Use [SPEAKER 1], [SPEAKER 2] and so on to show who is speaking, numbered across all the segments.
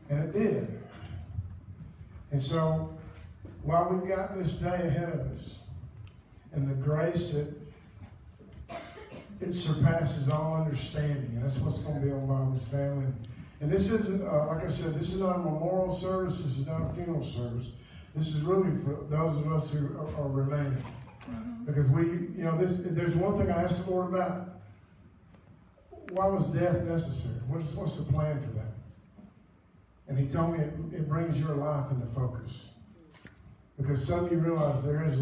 [SPEAKER 1] And it did. And so, while we've got this day ahead of us, and the grace that it surpasses all understanding, and that's what's going to be on Bobby's family. And this isn't, like I said, this is not a memorial service. This is not a funeral service. This is really for those of us who are remaining. Because there's one thing I asked the Lord about. Why was death necessary? What's the plan for that? And He told me it brings your life into focus. Because suddenly you realize there is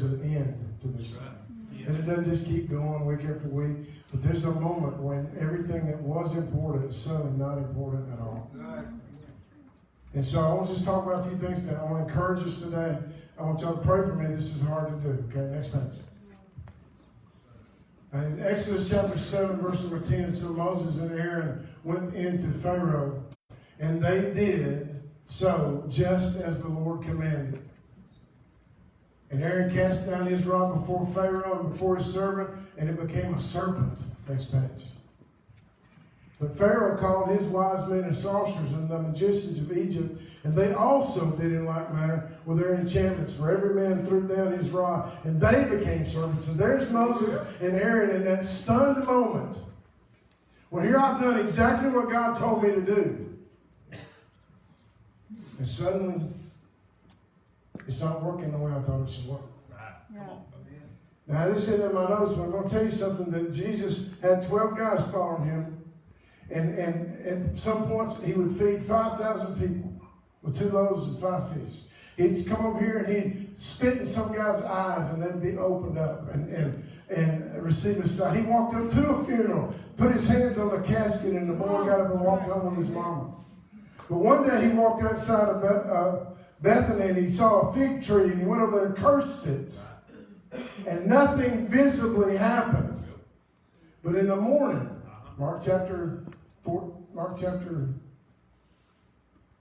[SPEAKER 1] an end to this thing. Yeah. And it doesn't just keep going week after week. But there's a moment when everything that was important is suddenly not important at all. And so I want to just talk about a few things today. I want to encourage us today. I want y'all to pray for me. This is hard to do. Okay, next page. In Exodus chapter 7, verse number 10, it says, Moses and Aaron went into Pharaoh, and they did so just as the Lord commanded. And Aaron cast down his rod before Pharaoh and before his servant, and it became a serpent. Next page. But Pharaoh called his wise men and sorcerers and the magicians of Egypt, and they also did in like manner with their enchantments. For every man threw down his rod, and they became serpents. And there's Moses and Aaron in that stunned moment. Well, here I've done exactly what God told me to do. And suddenly, it's not working the way I thought it should work.
[SPEAKER 2] Yeah.
[SPEAKER 1] Now, this is in my notes, but I'm going to tell you something, that Jesus had 12 guys following him. And at some points, he would feed 5,000 people with 2 loaves and 5 fish. He'd come over here and he'd spit in some guy's eyes and they'd be opened up and receive a sight. He walked up to a funeral, put his hands on the casket, and the boy got up and walked home with his mama. But one day he walked outside of Bethany and he saw a fig tree and he went over there and cursed it. And nothing visibly happened. But in the morning, Mark chapter,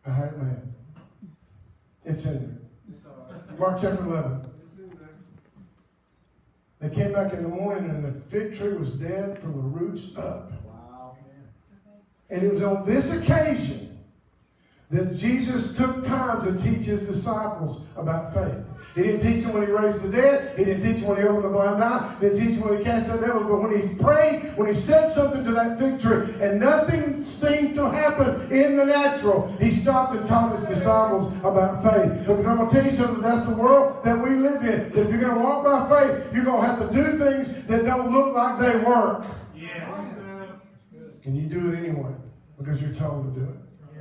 [SPEAKER 1] I had it in my head. It's in there. Mark chapter 11. They came back in the morning and the fig tree was dead from the roots up. Wow. And it was on this occasion that Jesus took time to teach his disciples about faith. He didn't teach them when he raised the dead. He didn't teach them when he opened the blind eye. He didn't teach them when he cast out devils. But when he prayed, when he said something to that fig tree, and nothing seemed to happen in the natural, he stopped and taught his disciples about faith. Because I'm going to tell you something, that's the world that we live in. If you're going to walk by faith, you're going to have to do things that don't look like they work. Yeah. And you do it anyway, because you're told to do it.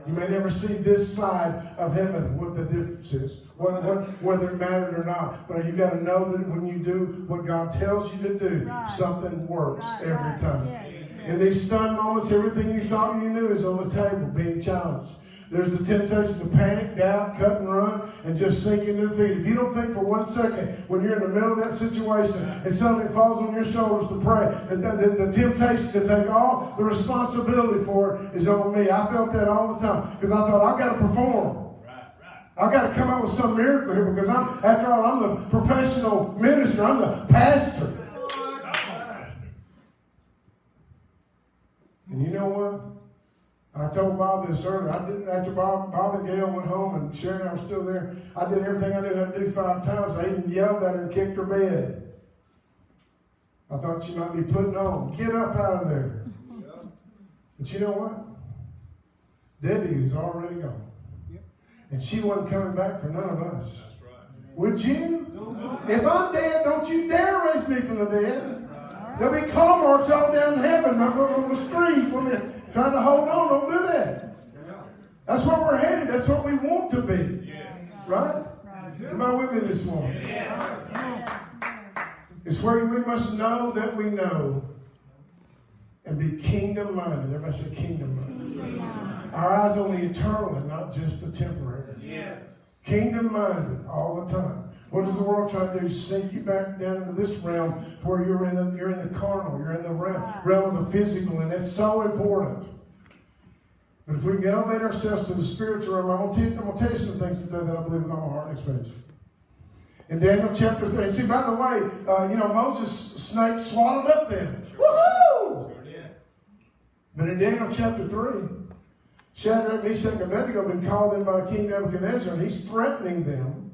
[SPEAKER 1] You may never see this side of heaven, what the difference is, whether it mattered or not. But you've got to know that when you do what God tells you to do, something works every time. In these stunned moments, everything you thought you knew is on the table, being challenged. There's the temptation to panic, doubt, cut and run, and just sink into defeat. If you don't think for 1 second when you're in the middle of that situation and something falls on your shoulders to pray, the temptation to take all the responsibility for it is on me. I felt that all the time because I thought, I've got to perform. I've got to come up with some miracle here because after all, I'm the professional minister. I'm the pastor. And you know what? I told Bob this earlier. After Bob and Gail went home and Sharon and I were still there, I did everything I knew how to do 5 times. I even yelled at her and kicked her bed. I thought she might be putting on. Get up out of there. But you know what? Debbie is already gone. And she wasn't coming back for none of us. That's right. Would you? If I'm dead, don't you dare raise me from the dead. There'll be claw marks all down in heaven on the street when they're trying to hold on. Don't do that. That's where we're headed. That's what we want to be. Right? Am I with me this morning? It's where we must know that we know and be kingdom-minded. Everybody say kingdom-minded. Our eyes on the eternal and not just the temporary. Kingdom-minded all the time. What does the world try to do? Sink you back down into this realm where you're in the carnal, you're in the realm of the physical, and that's so important. But if we can elevate ourselves to the spiritual realm, I'm going to tell you some things today that I believe with all my heart. Next page. In Daniel chapter 3, see, by the way, Moses' snake swallowed up them. Woohoo! But in Daniel chapter 3, Shadrach, Meshach, and Abednego have been called in by King Nebuchadnezzar, and he's threatening them.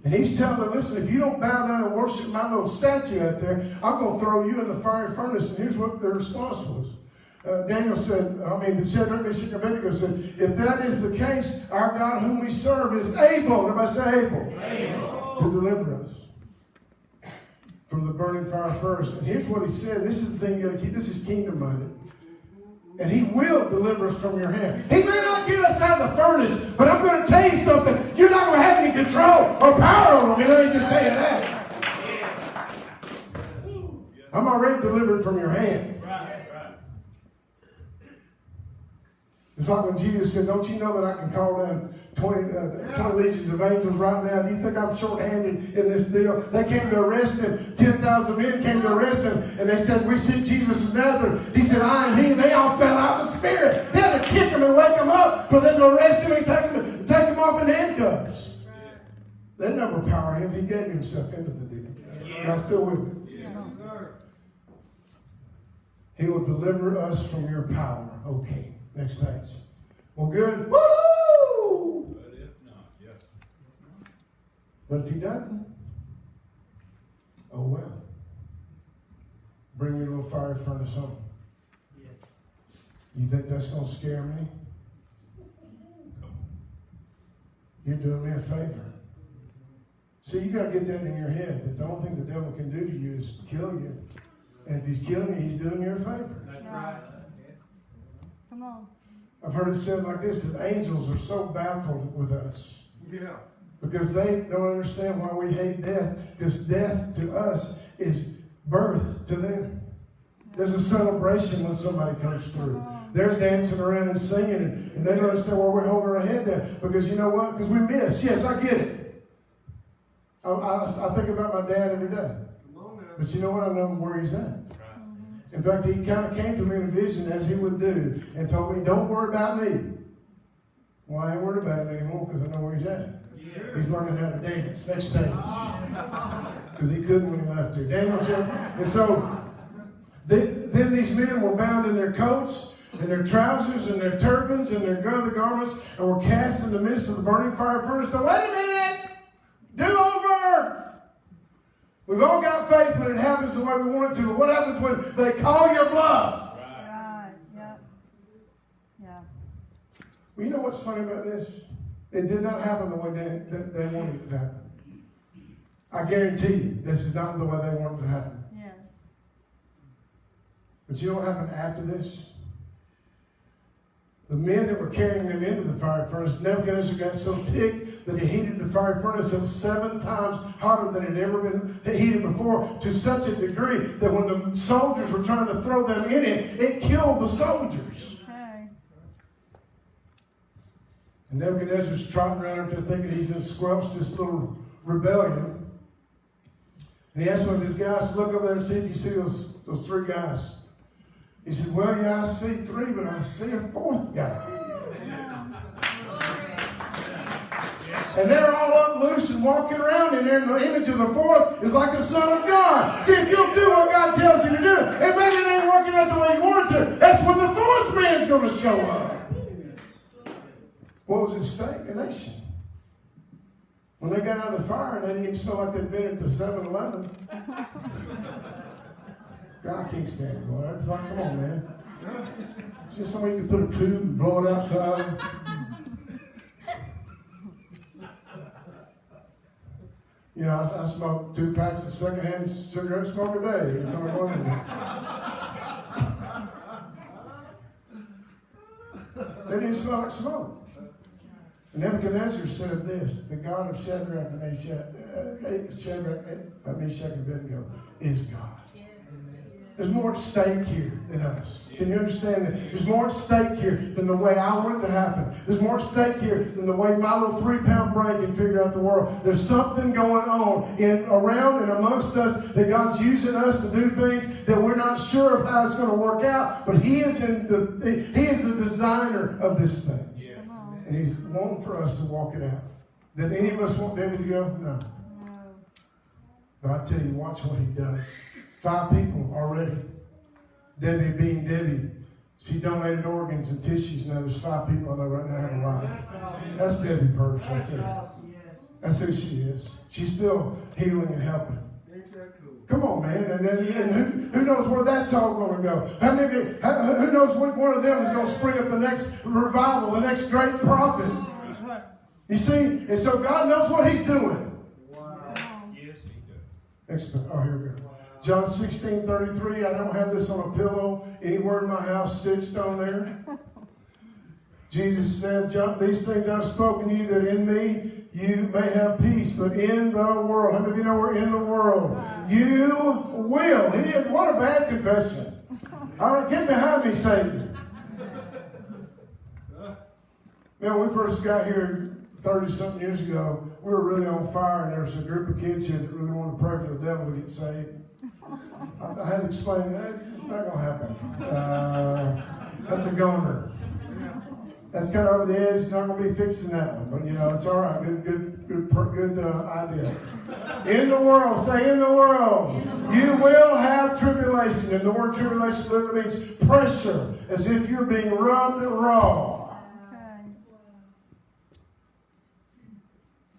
[SPEAKER 1] And he's telling them, listen, if you don't bow down and worship my little statue out there, I'm going to throw you in the fiery furnace. And here's what their response was. Shadrach, Meshach, and Abednego said, if that is the case, our God whom we serve is able, everybody say able, to deliver us from the burning fire first. And here's what he said. This is the thing you got to keep. This is kingdom-minded. And he will deliver us from your hand. He may not get us out of the furnace, but I'm going to tell you something. You're not going to have any control or power over me. Let me just tell you that. I'm already delivered from your hand. It's like when Jesus said, don't you know that I can call down 20 legions of angels right now? Do you think I'm short-handed in this deal? They came to arrest him. 10,000 men came to arrest him. And they said, we see Jesus of Nazareth. He said, I am he. And they all fell out of the spirit. They had to kick him and wake him up for them to arrest him and take him off in handcuffs. They didn't overpower him. He gave himself into the deal. Y'all still with me? Yes, sir. He will deliver us from your power. Okay. Next page. Well, good. Woo! But if not, yes. But if he doesn't, oh well. Bring your little fire furnace home. Yes. You think that's going to scare me? You're doing me a favor. See, you got to get that in your head, that the only thing the devil can do to you is kill you. And if he's killing you, he's doing you a favor. That's right. Come on. I've heard it said like this, that angels are so baffled with us. Yeah. Because they don't understand why we hate death. Because death to us is birth to them. There's a celebration when somebody comes through. They're dancing around and singing, and they don't understand why we're holding our head down. Because you know what? Because we miss. Yes, I get it. I think about my dad every day. But you know what? I know where he's at. In fact, he kind of came to me in a vision, as he would do, and told me, don't worry about me. Well, I ain't worried about him anymore because I know where he's at. Yeah. He's learning how to dance. Next page. Because he couldn't when he left here. Daniel chapter. And so, then these men were bound in their coats, and their trousers, and their turbans, and their other garments, and were cast in the midst of the burning fire furnace. Now, wait a minute! Do over! We've all got faith when it happens the way we want it to. But what happens when they call your bluff? Right. Yep. Yeah. Well, you know what's funny about this? It did not happen the way they wanted it to happen. I guarantee you, this is not the way they wanted it to happen. Yeah. But you know what happened after this? The men that were carrying them into the fire furnace, Nebuchadnezzar got so ticked that he heated the fire furnace up 7 times hotter than it had ever been heated before, to such a degree that when the soldiers were trying to throw them in it killed the soldiers. Okay. And Nebuchadnezzar's trotting around up there thinking he's going to squelch this little rebellion. And he asked one of his guys to look over there and see if you see those 3 guys. He said, well, yeah, I see 3, but I see a 4th guy. And they're all up loose and walking around in there, and the image of the 4th is like the Son of God. See, if you'll do what God tells you to do, and maybe it ain't working out the way you want it to, that's when the 4th man's going to show up. What was at stake? A nation. When they got out of the fire, and they didn't even smell like they'd been at the 7-Eleven. God, I can't stand it, boy. It's like, come on, man. It's just somebody you can put a tube and blow it outside. You know, I smoke 2 packs of secondhand cigarette smoke a day. They didn't smell like smoke. And Nebuchadnezzar said this: the God of Shadrach, Meshach, and Abednego is God. There's more at stake here than us. Can you understand that? There's more at stake here than the way I want it to happen. There's more at stake here than the way my little 3-pound brain can figure out the world. There's something going on around and amongst us that God's using us to do things that we're not sure of how it's going to work out. But He is the designer of this thing. Yeah. And He's wanting for us to walk it out. Did any of us want Debbie to go? No. But I tell you, watch what He does. 5 people already. Debbie being Debbie She donated organs and tissues. Now there's 5 people I know right now have a life. That's Debbie Purse right there. That's who she is. She's still healing and helping. Come on, man. And who knows where that's all going to go? Who knows what one of them is going to spring up the next revival, the next great prophet? You see? And so God knows what He's doing.
[SPEAKER 2] Wow. Yes, He does.
[SPEAKER 1] Next, here we go. John 16:33. I don't have this on a pillow anywhere in my house stitched on there. Jesus said, these things I've spoken to you, that in me you may have peace, but in the world. How many of you know we're in the world? You will. What a bad confession. All right, get behind me, Satan. Man, when we first got here 30-something years ago, we were really on fire, and there was a group of kids here that really wanted to pray for the devil to get saved. I had to explain, it's just not going to happen. That's a goner. That's kind of over the edge. Not going to be fixing that one, but it's all right. Good idea. In the world, say in the world, you will have tribulation. And the word tribulation literally means pressure, as if you're being rubbed raw.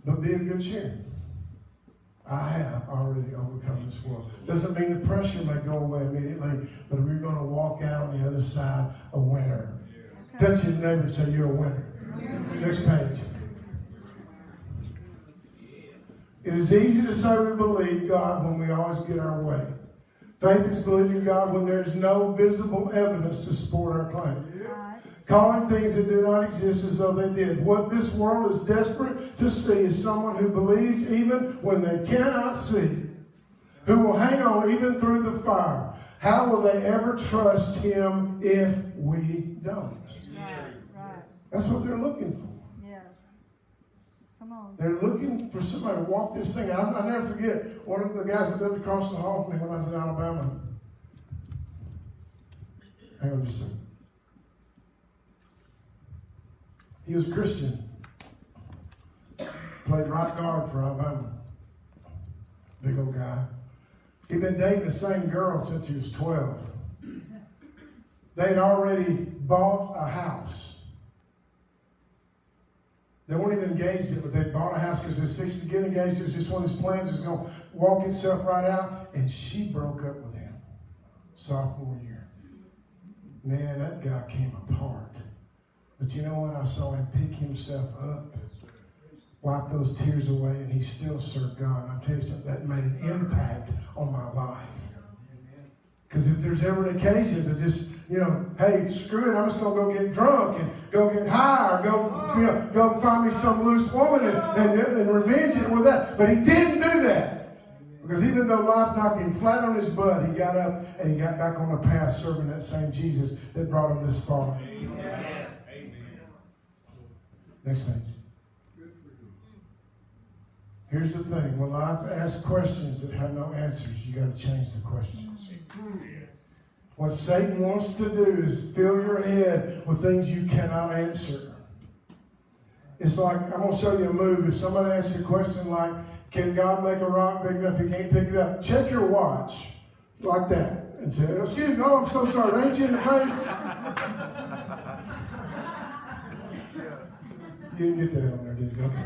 [SPEAKER 1] But be of good cheer. I have already overcome this world. Doesn't mean the pressure may go away immediately, but we're going to walk out on the other side a winner. Touch your neighbor and say, you're a winner. Next page. It is easy to say we believe God when we always get our way. Faith is believing God when there's no visible evidence to support our claim. Calling things that do not exist as though they did. What this world is desperate to see is someone who believes even when they cannot see, who will hang on even through the fire. How will they ever trust Him if we don't?
[SPEAKER 3] Right.
[SPEAKER 1] That's what they're looking for.
[SPEAKER 3] Yes. Come on.
[SPEAKER 1] They're looking for somebody to walk this thing. I'll never forget one of the guys that lived across the hall from me when I was in Alabama. Hang on just a second. He was a Christian. Played right guard for Alabama. Big old guy. He'd been dating the same girl since he was 12. They'd already bought a house. They weren't even engaged yet, but they bought a house because they was fixing to get engaged. It was just one of his plans was going to walk itself right out. And she broke up with him sophomore year. Man, that guy came apart. But you know what? I saw him pick himself up, wipe those tears away, and he still served God. And I'll tell you something, that made an impact on my life. Because if there's ever an occasion to just, hey, screw it, I'm just going to go get drunk and go get high or go find me some loose woman and revenge it with that. But he didn't do that. Because even though life knocked him flat on his butt, he got up and he got back on the path serving that same Jesus that brought him this far. Amen. Next page. Here's the thing. When life asks questions that have no answers, you got to change the questions. What Satan wants to do is fill your head with things you cannot answer. It's like, I'm going to show you a move. If somebody asks you a question like, can God make a rock big enough he can't pick it up? Check your watch like that and say, excuse me, oh, I'm so sorry. Ain't you in the face? You didn't get that on there, did you? Okay.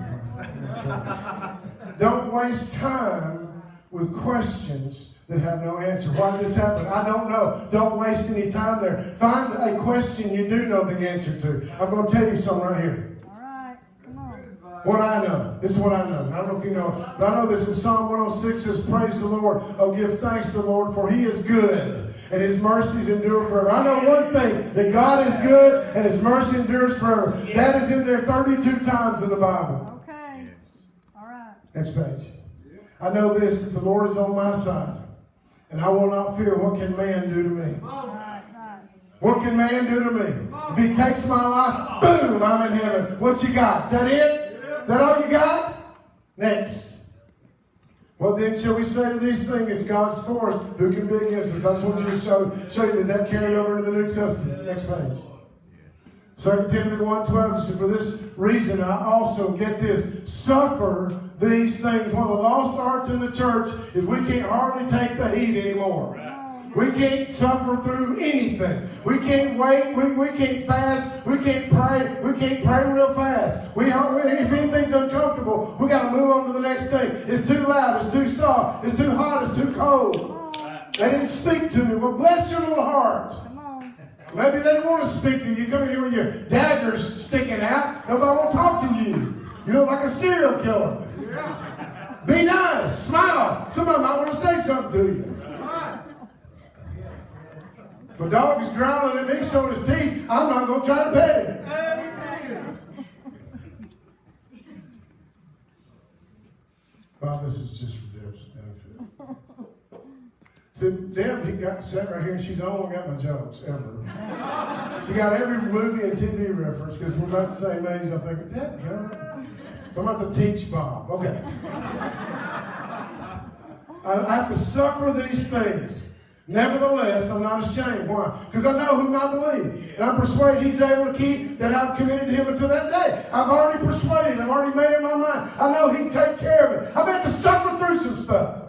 [SPEAKER 1] Don't waste time with questions that have no answer. Why did this happen? I don't know. Don't waste any time there. Find a question you do know the answer to. I'm going to tell you something right here.
[SPEAKER 3] All right. Come on.
[SPEAKER 1] What I know. This is what I know. I don't know if you know, but I know this in Psalm 106 says, praise the Lord. Oh, give thanks to the Lord, for He is good, and His mercies endure forever. I know one thing, that God is good, and His mercy endures forever. That is in there 32 times in the Bible.
[SPEAKER 3] Okay. All right.
[SPEAKER 1] Next page. I know this, that the Lord is on my side, and I will not fear what can man do to me.
[SPEAKER 3] Right.
[SPEAKER 1] What can man do to me? If he takes my life, boom, I'm in heaven. What you got? Is that it? Is that all you got? Next. What then shall we say to these things? If God's for us, who can be against us? I just want you to show you that carried over into the New Testament. Next page. 2 Timothy 1:12 says, for this reason I also, get this, suffer these things. One of the lost arts in the church is we can't hardly take the heat anymore. We can't suffer through anything. We can't wait. We can't fast. We can't pray. We can't pray real fast. If anything's uncomfortable, we got to move on to the next thing. It's too loud. It's too soft. It's too hot. It's too cold. They didn't speak to me. Well, bless your little heart.
[SPEAKER 3] Come on.
[SPEAKER 1] Maybe they don't want to speak to you. You come in here with your daggers sticking out. Nobody want to talk to you. You look like a serial killer. Be nice. Smile. Somebody might want to say something to you. If a dog is growling at me, showing his teeth, I'm not going to try to pet him. Well, this is just for Deb's benefit. So Deb sat right here, and she's only got my jokes ever. She got every movie and TV reference because we're about the same age. I'm thinking, Deb, God. So I'm about to teach Bob. Okay. I have to suffer these things. Nevertheless, I'm not ashamed. Why? Because I know whom I believe. And I'm persuaded he's able to keep that I've committed to him until that day. I've already persuaded. I've already made up my mind. I know he can take care of it. I've had to suffer through some stuff.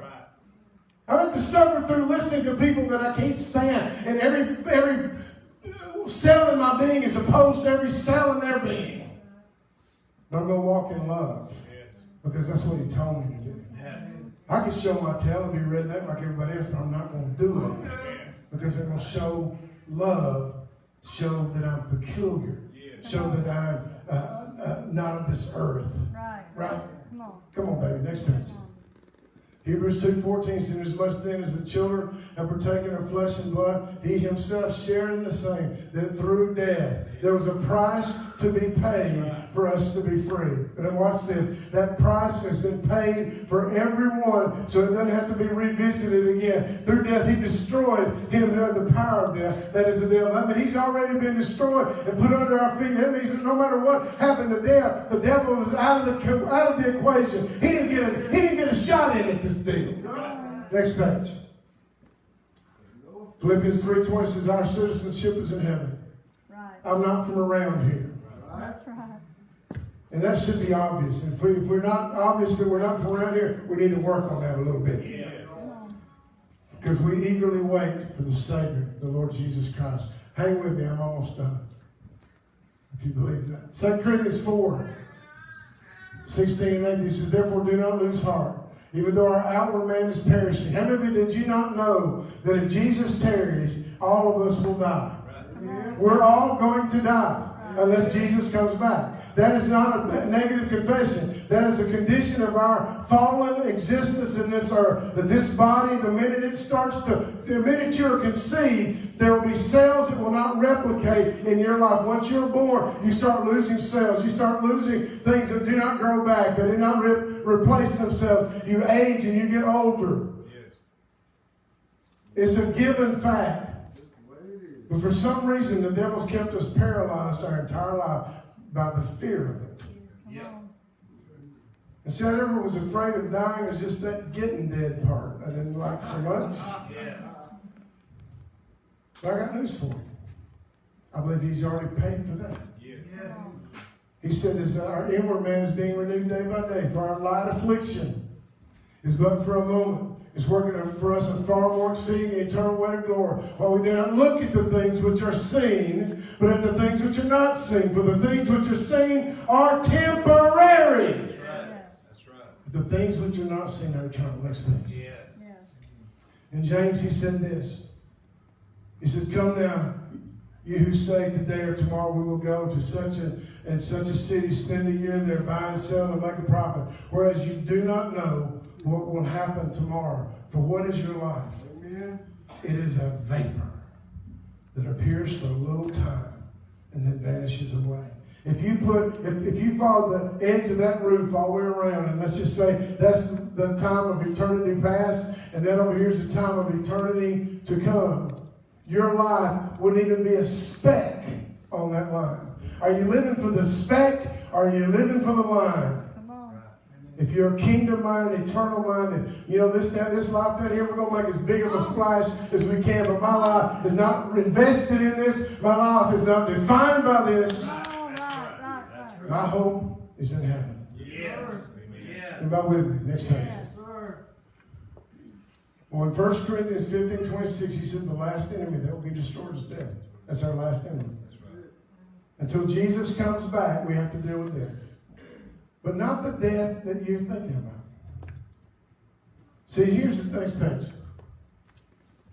[SPEAKER 1] I've had to suffer through listening to people that I can't stand. And every cell in my being is opposed to every cell in their being. But I'm going to walk in love. Because that's what he told me to do. I could show my tail and be redneck like everybody else, but I'm not going to do it. Because I'm going to show love, show that I'm peculiar, show that I'm not of this earth. Right? Come on, baby. Next page. Hebrews 2:14 says, "Inasmuch then as the children have partaken of flesh and blood, he himself shared in the same, that through death there was a price to be paid for us to be free." But watch this. That price has been paid for everyone, so it doesn't have to be revisited again. Through death, he destroyed him who had the power of death. That is the devil. I mean, he's already been destroyed and put under our feet. That means that no matter what happened to death, the devil was out of the equation. He didn't get a shot in it this deal. Next page. Philippians 3:20 says, "Our citizenship is in heaven."
[SPEAKER 3] Right.
[SPEAKER 1] I'm not from around here.
[SPEAKER 3] That's right.
[SPEAKER 1] And that should be obvious. If we're not obvious that we're not from around here, we need to work on that a little bit. Because we eagerly wait for the Savior, the Lord Jesus Christ. Hang with me, I'm almost done. If you believe that. 2 Corinthians 4:16 and 18 says, "Therefore do not lose heart, even though our outward man is perishing." How many of you did you not know that if Jesus tarries, all of us will die? We're all going to die unless Jesus comes back. That is not a negative confession. That is a condition of our fallen existence in this earth. That this body, the minute you're conceived, there will be cells that will not replicate in your life. Once you're born, you start losing cells. You start losing things that do not grow back, that do not replace themselves. You age and you get older. It's a given fact. But for some reason, the devil's kept us paralyzed our entire life by the fear of it. And see, I never was afraid of dying. It was just that getting dead part I didn't like so much. But I got news for you. I believe he's already paid for that. He said that our inward man is being renewed day by day. For our light affliction is but for a moment. It's working for us a far more exceeding eternal weight of glory. While we do not look at the things which are seen, but at the things which are not seen. For the things which are seen are temporary.
[SPEAKER 2] That's right.
[SPEAKER 1] The things which are not seen are eternal. Next page. In James, he said this. He says, "Come now, you who say today or tomorrow we will go to such a city, spend a year there, buy and sell and make a profit. Whereas you do not know what will happen tomorrow. For what is your life? Amen. It is a vapor that appears for a little time and then vanishes away." If you follow the edge of that roof all the way around, and let's just say that's the time of eternity past, and then over here's the time of eternity to come, your life wouldn't even be a speck on that line. Are you living for the speck, or are you living for the line? If you're kingdom-minded, eternal-minded, this life down here, we're going to make as big of a splash as we can. But my life is not invested in this. My life is not defined by this. My hope is in heaven. Anybody with me? Next page. Well, in 1 Corinthians 15:26, he said the last enemy that will be destroyed is death. That's our last enemy. Until Jesus comes back, we have to deal with death. But not the death that you're thinking about. See, here's the next page.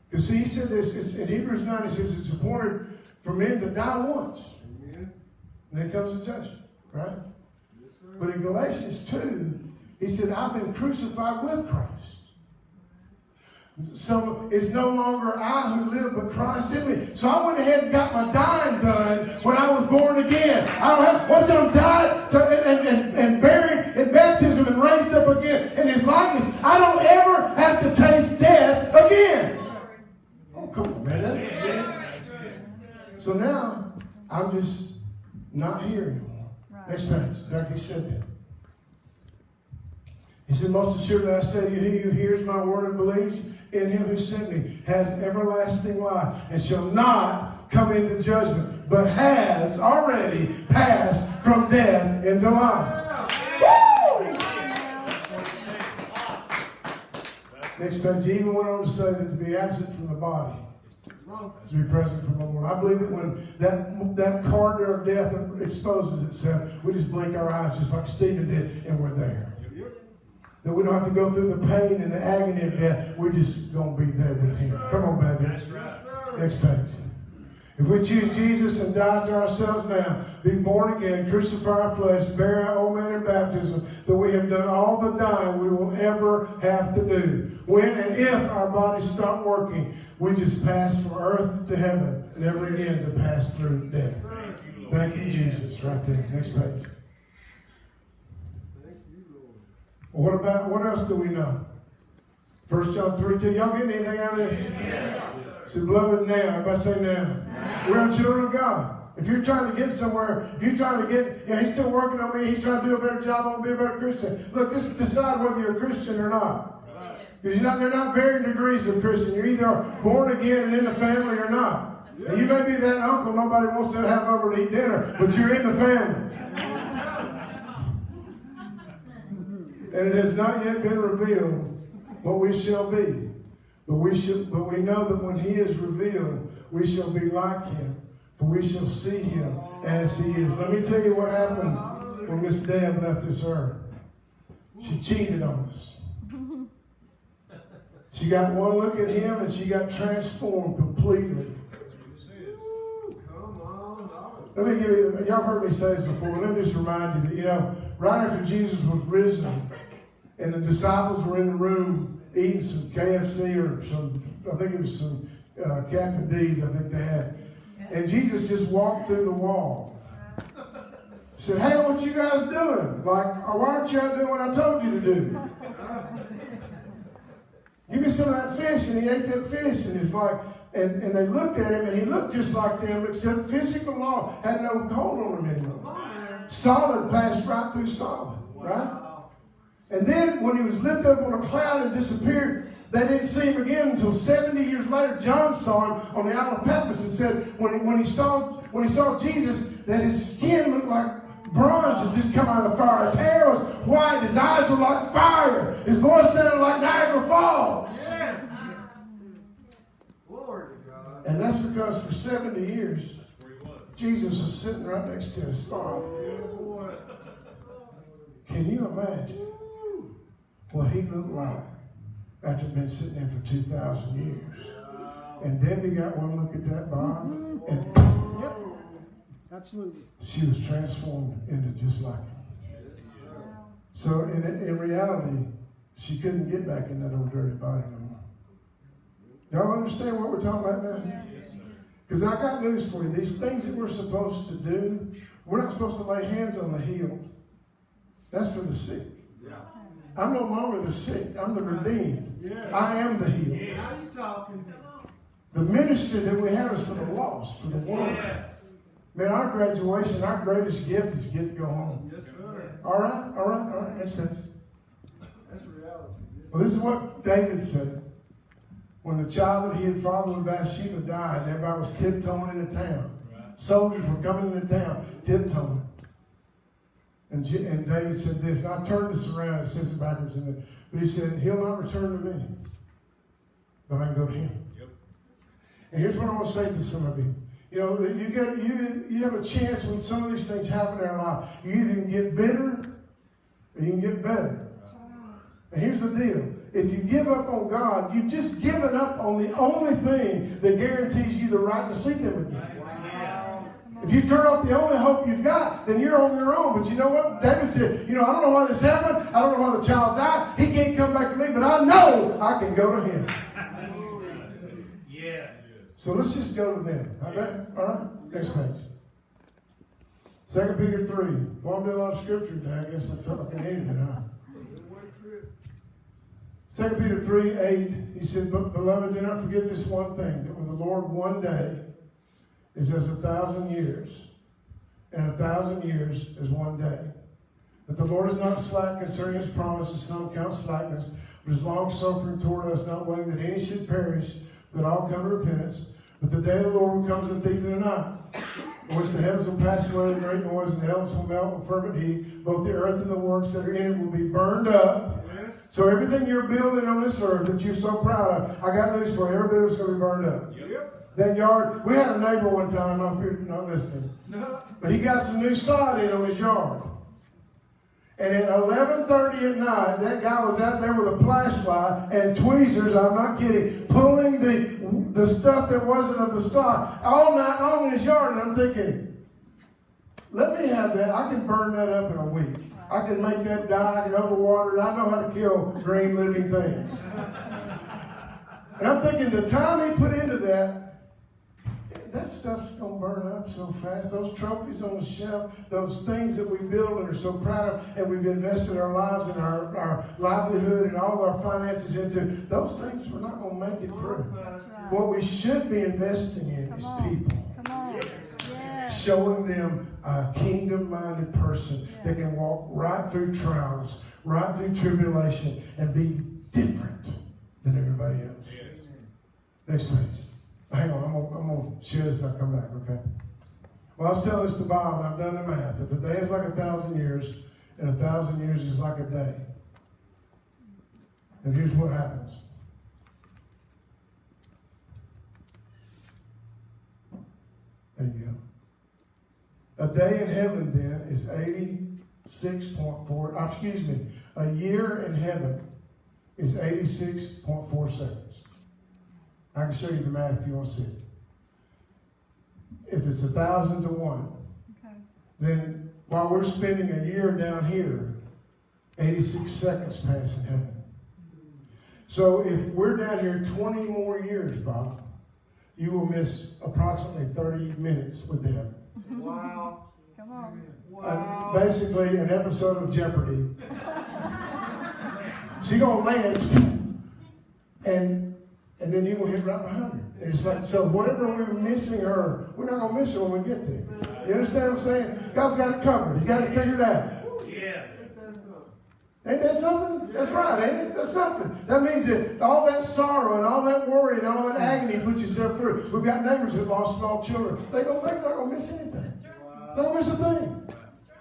[SPEAKER 1] Because see, he said this, it's, in Hebrews 9, he says it's appointed for men to die once. Amen. And then comes the judgment, right? Yes, sir. But in Galatians 2, he said, I've been crucified with Christ. So it's no longer I who live, but Christ in me. So I went ahead and got my dying done when I was born again. I don't have, once I'm died and buried in baptism and raised up again in his likeness, I don't ever have to taste death again. Oh, come on, man. So now, I'm just not here anymore. Right. Next page. Dr. said that. He said, most assuredly I say to you, he who hears my word and believes in him who sent me has everlasting life and shall not come into judgment, but has already passed from death into life. Woo! Next page, he even went on to say that to be absent from the body is to be present from the Lord. I believe that when that corridor of death exposes itself, we just blink our eyes just like Stephen did, and we're there. That we don't have to go through the pain and the agony of death. We're just going to be there with him. Come on, baby. That's right. Next page. If we choose Jesus and die to ourselves now, be born again, crucify our flesh, bury our old man in baptism, that we have done all the dying we will ever have to do. When and if our bodies stop working, we just pass from earth to heaven, never again to pass through death. Thank you, Jesus. Right there. Next page. Well, what else do we know? 1 John 3:2. Y'all getting anything out of this? Yeah. So, beloved, now. Everybody say now. We're all children of God. If you're trying to get somewhere, if you're trying to get, he's still working on me, he's trying to do a better job, I want to be a better Christian. Look, just decide whether you're a Christian or not. Because they're not varying degrees of Christian. You're either born again and in the family or not. And you may be that uncle nobody wants to have over to eat dinner, but you're in the family. And it has not yet been revealed what we shall be. But we know that when he is revealed, we shall be like him. For we shall see him as he is. Let me tell you what happened when Miss Deb left this earth. She cheated on us. She got one look at him and she got transformed completely. Let me give you, y'all heard me say this before, but let me just remind you that, right after Jesus was risen and the disciples were in the room eating some KFC or I think it was some Captain D's, I think they had. And Jesus just walked through the wall. He said, hey, what you guys doing? Like, why aren't you out doing what I told you to do? Give me some of that fish. And he ate that fish. And it's like, and they looked at him and he looked just like them, except physical law had no hold on him anymore. Solid passed right through solid, right? And then when he was lifted up on a cloud and disappeared, they didn't see him again until 70 years later. John saw him on the Isle of Patmos and said when he saw Jesus, that his skin looked like bronze had just come out of the fire. His hair was white. His eyes were like fire. His voice sounded like Niagara Falls. Yes. Glory to God. And that's because for 70 years, Jesus was sitting right next to his Father. Can you imagine what he looked like after being sitting there for 2,000 years? And Debbie got one look at that Bob, and
[SPEAKER 4] yep, absolutely,
[SPEAKER 1] she was transformed into just like him. So in reality, she couldn't get back in that old dirty body no more. Y'all understand what we're talking about now? Because I got news for you. These things that we're supposed to do, we're not supposed to lay hands on the healed. That's for the sick. I'm no longer the sick. I'm the redeemed. I am the healed.
[SPEAKER 4] How you talking?
[SPEAKER 1] The ministry that we have is for the lost, for the world. Man, our graduation, our greatest gift is get to go home.
[SPEAKER 4] Yes, sir.
[SPEAKER 1] All right. Next page.
[SPEAKER 4] That's reality.
[SPEAKER 1] Well, this is what David said. When the child that he had fathered with Bathsheba died, everybody was tiptoeing into town. Soldiers were coming into town, tiptoeing. And David said this, and I turned this around, it says it backwards in it, but he said, he'll not return to me. but I can go to Him.
[SPEAKER 2] Yep.
[SPEAKER 1] And here's what I want to say to some of you. You know, you have a chance when some of these things happen in our life. You either can get bitter or you can get better. And here's the deal. If you give up on God, you've just given up on the only thing that guarantees you the right to seek Him again. If you turn off the only hope you've got, then you're on your own. But you know what? David said, you know, I don't know why this happened. I don't know why the child died. He can't come back to me, but I know I can go to Him.
[SPEAKER 2] Yeah.
[SPEAKER 1] So let's just go to them. Okay? All right? Next page. 2 Peter 3. Well, I'm doing a lot of scripture today. I guess I felt like I needed it, huh? 2 Peter 3, 8. He said, but beloved, do not forget this one thing, that with the Lord one day is as 1,000 years, and 1,000 years is one day. That the Lord is not slack concerning His promises, some count slackness, but is long-suffering toward us, not willing that any should perish, that all come to repentance. But the day of the Lord comes as a thief in the night, in which the heavens will pass away with a great noise, and the elements will melt with fervent heat. Both the earth and the works that are in it will be burned up. So everything you're building on this earth that you're so proud of, I got news for you. Every bit of it's going to be burned up.
[SPEAKER 2] Yep.
[SPEAKER 1] That yard, we had a neighbor one time up here, not listening, but he got some new sod in on his yard. And at 11:30 at night, that guy was out there with a flashlight and tweezers, I'm not kidding, pulling the stuff that wasn't of the sod all night long in his yard. And I'm thinking, let me have that. I can burn that up in a week. I can make that die. I can overwater it. I know how to kill green living things. And I'm thinking the time he put into that stuff's going to burn up so fast. Those trophies on the shelf, those things that we build and are so proud of, and we've invested our lives and our livelihood and all of our finances into, those things we're not going to make it through.
[SPEAKER 3] Right.
[SPEAKER 1] What we should be investing in is people.
[SPEAKER 3] Come on. Yeah.
[SPEAKER 1] Showing them a kingdom-minded person that can walk right through trials, right through tribulation, and be different than everybody else.
[SPEAKER 2] Yes.
[SPEAKER 1] Next page. Hang on, I'm going to share this and I'll come back, okay? Well, I was telling this to Bob, and I've done the math. If a day is like 1,000 years, and 1,000 years is like a day, then here's what happens. There you go. A day in heaven, then, is 86.4, excuse me, a year in heaven is 86.4 seconds. I can show you the math if you want to see it. If it's 1,000 to 1,
[SPEAKER 3] Okay.
[SPEAKER 1] then while we're spending a year down here, 86 seconds pass in heaven. So if we're down here 20 more years, Bob, you will miss approximately 30 minutes with them.
[SPEAKER 4] Wow.
[SPEAKER 3] Come on.
[SPEAKER 4] Wow.
[SPEAKER 1] Basically, an episode of Jeopardy. She's going to land, and then you will hit right behind her. And it's like, so whatever we're missing her, we're not going to miss her when we get there. You understand what I'm saying? God's got it covered. He's got it figured out.
[SPEAKER 2] Yeah.
[SPEAKER 1] Ain't that something? That's right, ain't it? That's something. That means that all that sorrow and all that worry and all that agony you put yourself through. We've got neighbors that lost small children. They're not going to miss anything. They don't miss a thing.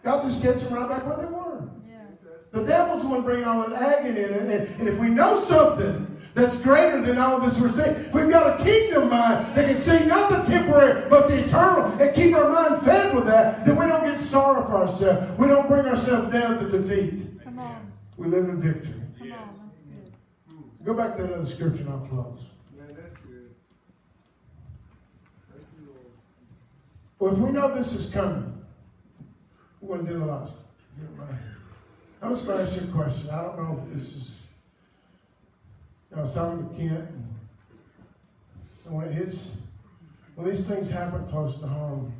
[SPEAKER 1] God just gets them right back where they were.
[SPEAKER 3] Yeah.
[SPEAKER 1] The devil's the one bringing all that agony in. And if we know something that's greater than all of this we're seeing, if we've got a kingdom mind that can see not the temporary but the eternal and keep our mind fed with that, then we don't get sorrow for ourselves. We don't bring ourselves down to defeat.
[SPEAKER 3] Come on.
[SPEAKER 1] We live in victory.
[SPEAKER 3] Come on. That's good.
[SPEAKER 1] Go back to that other scripture and I'll close.
[SPEAKER 4] Man, that's good. Thank you, Lord.
[SPEAKER 1] Well, if we know this is coming, we wouldn't do the last. If you don't mind. I'm just going to ask you a question. I don't know if this is... I was talking to Kent, and when it hits, when these things happen close to home,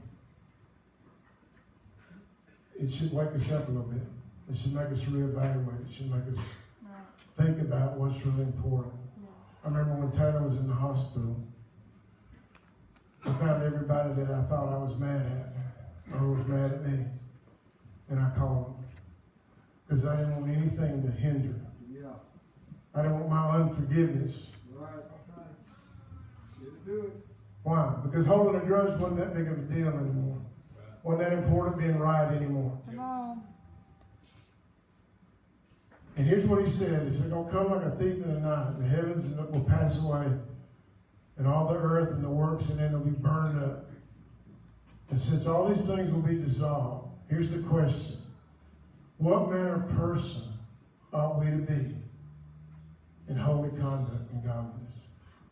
[SPEAKER 1] it should wake us up a little bit. It should make us reevaluate. It should make us
[SPEAKER 3] Right.
[SPEAKER 1] think about what's really important.
[SPEAKER 3] Yeah.
[SPEAKER 1] I remember when Taylor was in the hospital, I found everybody that I thought I was mad at, or was mad at me, and I called them. Because I didn't want anything to hinder.
[SPEAKER 4] Yeah.
[SPEAKER 1] I didn't want my unforgiveness.
[SPEAKER 4] Right. Didn't do it.
[SPEAKER 1] Why? Because holding a grudge wasn't that big of a deal anymore. Wasn't that important being right anymore.
[SPEAKER 3] Come on.
[SPEAKER 1] And here's what he said. If they're going to come like a thief in the night, the heavens will pass away, and all the earth and the works in it will be burned up. And since all these things will be dissolved, here's the question. What manner of person ought we to be in holy conduct and godliness?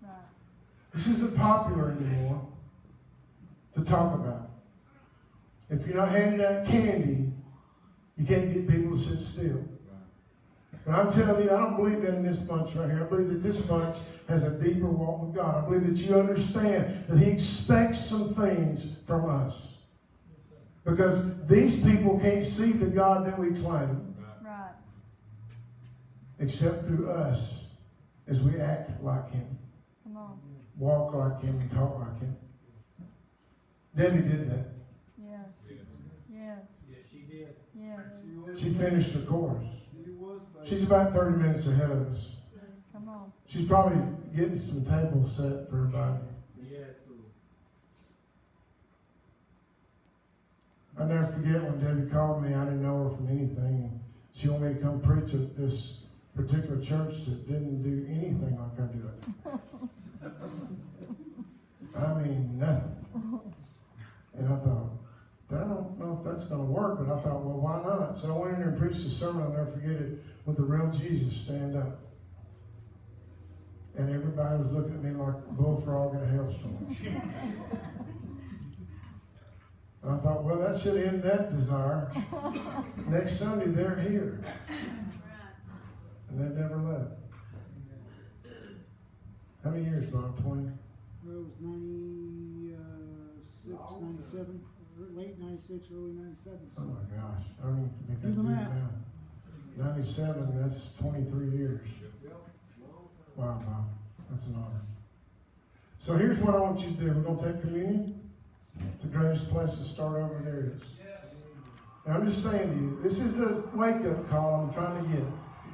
[SPEAKER 3] Right.
[SPEAKER 1] This isn't popular anymore to talk about. If you're not handing out candy, you can't get people to sit still. But I'm telling you, I don't believe that in this bunch right here. I believe that this bunch has a deeper walk with God. I believe that you understand that He expects some things from us. Because these people can't see the God that we claim.
[SPEAKER 3] Right.
[SPEAKER 1] Except through us as we act like Him.
[SPEAKER 3] Come on.
[SPEAKER 1] Walk like Him and talk like Him. Debbie did that.
[SPEAKER 3] Yeah. Yeah.
[SPEAKER 2] Yes, she did.
[SPEAKER 3] Yeah.
[SPEAKER 1] She finished her course.
[SPEAKER 4] She was
[SPEAKER 1] She's about 30 minutes ahead of us.
[SPEAKER 3] Come on.
[SPEAKER 1] She's probably getting some tables set for everybody.
[SPEAKER 2] Yes.
[SPEAKER 1] I never forget when Debbie called me. I didn't know her from anything. And she wanted me to come preach at this particular church that didn't do anything like I do it. I mean, nothing. And I thought, I don't know if that's going to work, but I thought, well, why not? So I went in there and preached a sermon. I'll never forget it. With the real Jesus stand up. And everybody was looking at me like a bullfrog in a hailstorm. And I thought, well, that should end that desire. Next Sunday, they're here. And they never left. How many years, Bob? 20?
[SPEAKER 5] It was 96, 97, late 96, early 97.
[SPEAKER 1] Oh my gosh. I don't even think I
[SPEAKER 5] Do the
[SPEAKER 1] can do
[SPEAKER 5] math.
[SPEAKER 1] it now. 97, that's 23 years. Wow, Bob. That's an honor. So here's what I want you to do. We're going to take communion. It's the greatest place to start over there is. And I'm just saying to you, this is the wake-up call I'm trying to get.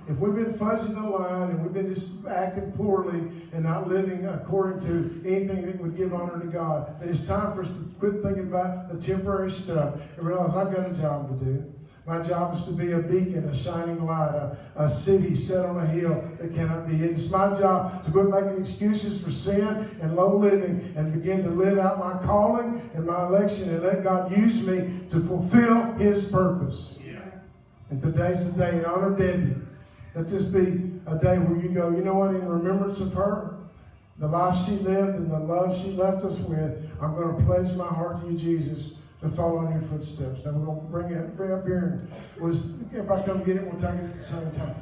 [SPEAKER 1] If we've been fudging the line and we've been just acting poorly and not living according to anything that would give honor to God, then it's time for us to quit thinking about the temporary stuff and realize I've got a job to do. My job is to be a beacon, a shining light, a city set on a hill that cannot be hidden. It's my job to quit making excuses for sin and low living and begin to live out my calling and my election and let God use me to fulfill His purpose. Yeah. And today's the day in honor of Debbie. Let this be a day where you go, you know what, in remembrance of her, the life she lived and the love she left us with, I'm going to pledge my heart to you, Jesus, to follow in your footsteps. Now we're going to bring up here and we'll just, everybody come get it. We'll take it at the same time.